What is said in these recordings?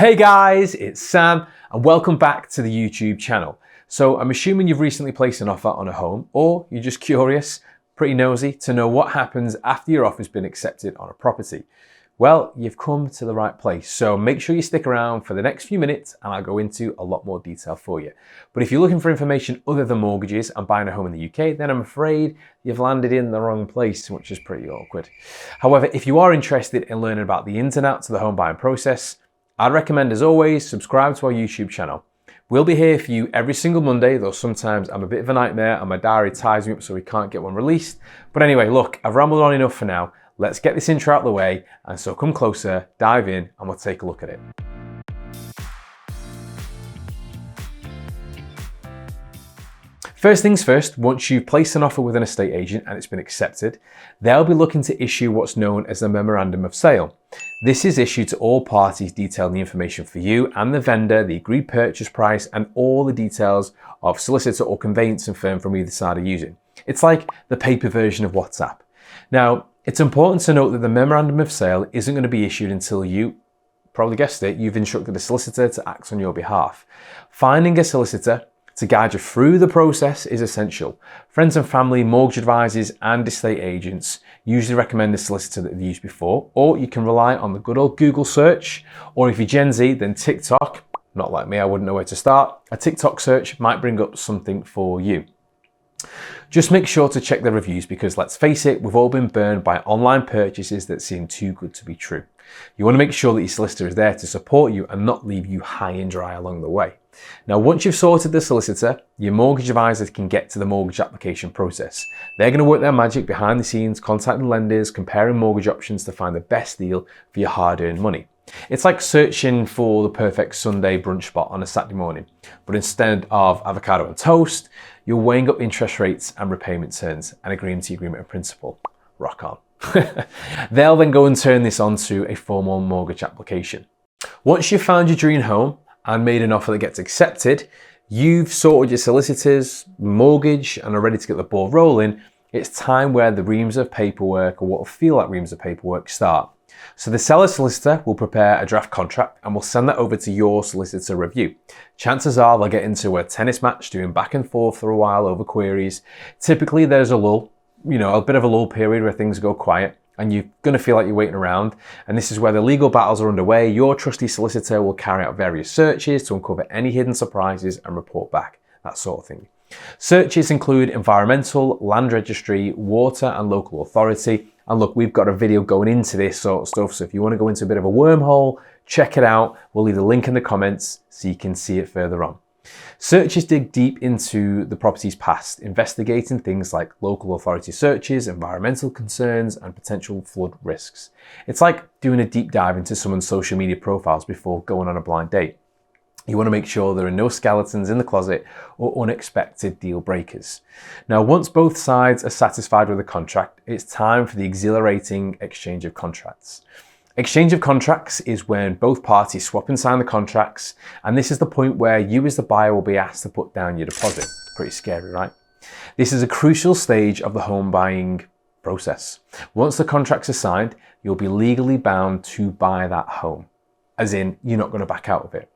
Hey guys, it's Sam and welcome back to the YouTube channel. So I'm assuming you've recently placed an offer on a home, or you're just curious, pretty nosy to know what happens after your offer's been accepted on a property. Well, you've come to the right place, so make sure you stick around for the next few minutes and I'll go into a lot more detail for you. But if you're looking for information other than mortgages and buying a home in the UK, then I'm afraid you've landed in the wrong place, which is pretty awkward. However, if you are interested in learning about the ins and outs of the home buying process, I'd recommend, as always, subscribe to our YouTube channel. We'll be here for you every single Monday, though sometimes I'm a bit of a nightmare and my diary ties me up so we can't get one released. But anyway, look, I've rambled on enough for now. Let's get this intro out of the way, and so come closer, dive in, and we'll take a look at it. First things first, once you've placed an offer with an estate agent and it's been accepted, they'll be looking to issue what's known as a Memorandum of Sale. This is issued to all parties detailing the information for you and the vendor, the agreed purchase price, and all the details of solicitor or conveyancing firm from either side are using. It's like the paper version of WhatsApp. Now, it's important to note that the Memorandum of Sale isn't going to be issued until you, probably guessed it, you've instructed a solicitor to act on your behalf. Finding a solicitor to guide you through the process is essential. Friends and family, mortgage advisors and estate agents usually recommend a solicitor that they've used before, or you can rely on the good old Google search, or if you're Gen Z, then TikTok. Not like me, I wouldn't know where to start. A TikTok search might bring up something for you. Just make sure to check the reviews because let's face it, we've all been burned by online purchases that seem too good to be true. You want to make sure that your solicitor is there to support you and not leave you high and dry along the way. Now, once you've sorted the solicitor, your mortgage advisors can get to the mortgage application process. They're going to work their magic behind the scenes, contacting lenders, comparing mortgage options to find the best deal for your hard-earned money. It's like searching for the perfect Sunday brunch spot on a Saturday morning, but instead of avocado and toast, you're weighing up interest rates and repayment terms and agreeing to the agreement of principle. Rock on. They'll then go and turn this onto a formal mortgage application. Once you've found your dream home and made an offer that gets accepted, you've sorted your solicitors, mortgage, and are ready to get the ball rolling, it's time where the reams of paperwork, or what will feel like reams of paperwork, start. So the seller solicitor will prepare a draft contract and will send that over to your solicitor review. Chances are they'll get into a tennis match doing back and forth for a while over queries. Typically there's a lull, a bit of a lull period where things go quiet and you're going to feel like you're waiting around. And this is where the legal battles are underway. Your trusty solicitor will carry out various searches to uncover any hidden surprises and report back, that sort of thing. Searches include environmental, land registry, water and local authority. And look, we've got a video going into this sort of stuff, so if you want to go into a bit of a wormhole, check it out. We'll leave the link in the comments so you can see it further on. Searches dig deep into the property's past, investigating things like local authority searches, environmental concerns, and potential flood risks. It's like doing a deep dive into someone's social media profiles before going on a blind date. You want to make sure there are no skeletons in the closet or unexpected deal breakers. Now, once both sides are satisfied with the contract, it's time for the exhilarating exchange of contracts. Exchange of contracts is when both parties swap and sign the contracts, and this is the point where you as the buyer will be asked to put down your deposit. Pretty scary, right? This is a crucial stage of the home buying process. Once the contracts are signed, you'll be legally bound to buy that home, as in you're not going to back out of it.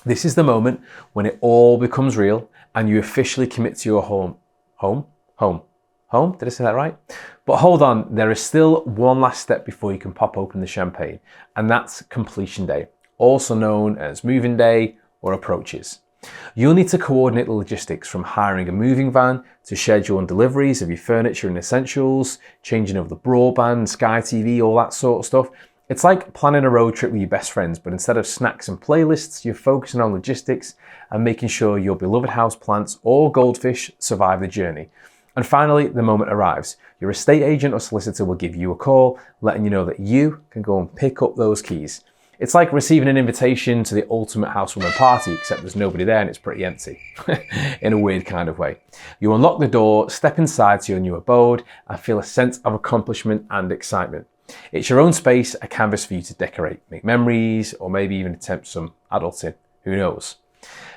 This is the moment when it all becomes real and you officially commit to your home. Home? Did I say that right? But hold on, there is still one last step before you can pop open the champagne, and that's completion day, also known as moving day or approaches. You'll need to coordinate the logistics from hiring a moving van to scheduling deliveries of your furniture and essentials, changing over the broadband, Sky TV, all that sort of stuff. It's like planning a road trip with your best friends, but instead of snacks and playlists, you're focusing on logistics and making sure your beloved houseplants or goldfish survive the journey. And finally, the moment arrives. Your estate agent or solicitor will give you a call, letting you know that you can go and pick up those keys. It's like receiving an invitation to the ultimate housewarming party, except there's nobody there and it's pretty empty, in a weird kind of way. You unlock the door, step inside to your new abode, and feel a sense of accomplishment and excitement. It's your own space, a canvas for you to decorate, make memories, or maybe even attempt some adulting. Who knows?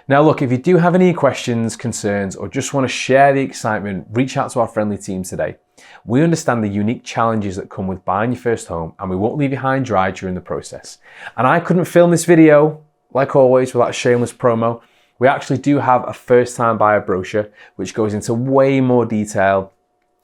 Now look, if you do have any questions, concerns, or just want to share the excitement, reach out to our friendly team today. We understand the unique challenges that come with buying your first home, and we won't leave you high and dry during the process. And I couldn't film this video, like always, without a shameless promo. We actually do have a first-time buyer brochure, which goes into way more detail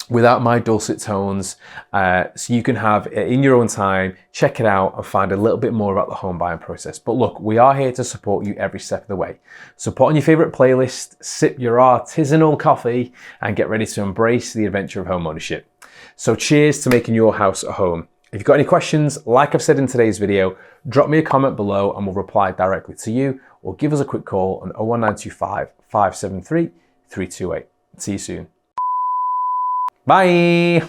without my dulcet tones, so you can have it in your own time, check it out and find a little bit more about the home buying process. But look, we are here to support you every step of the way. So put on your favorite playlist, sip your artisanal coffee and get ready to embrace the adventure of home ownership. So cheers to making your house a home. If you've got any questions, like I've said in today's video, drop me a comment below and we'll reply directly to you, or give us a quick call on 01925 573 328. See you soon. Bye.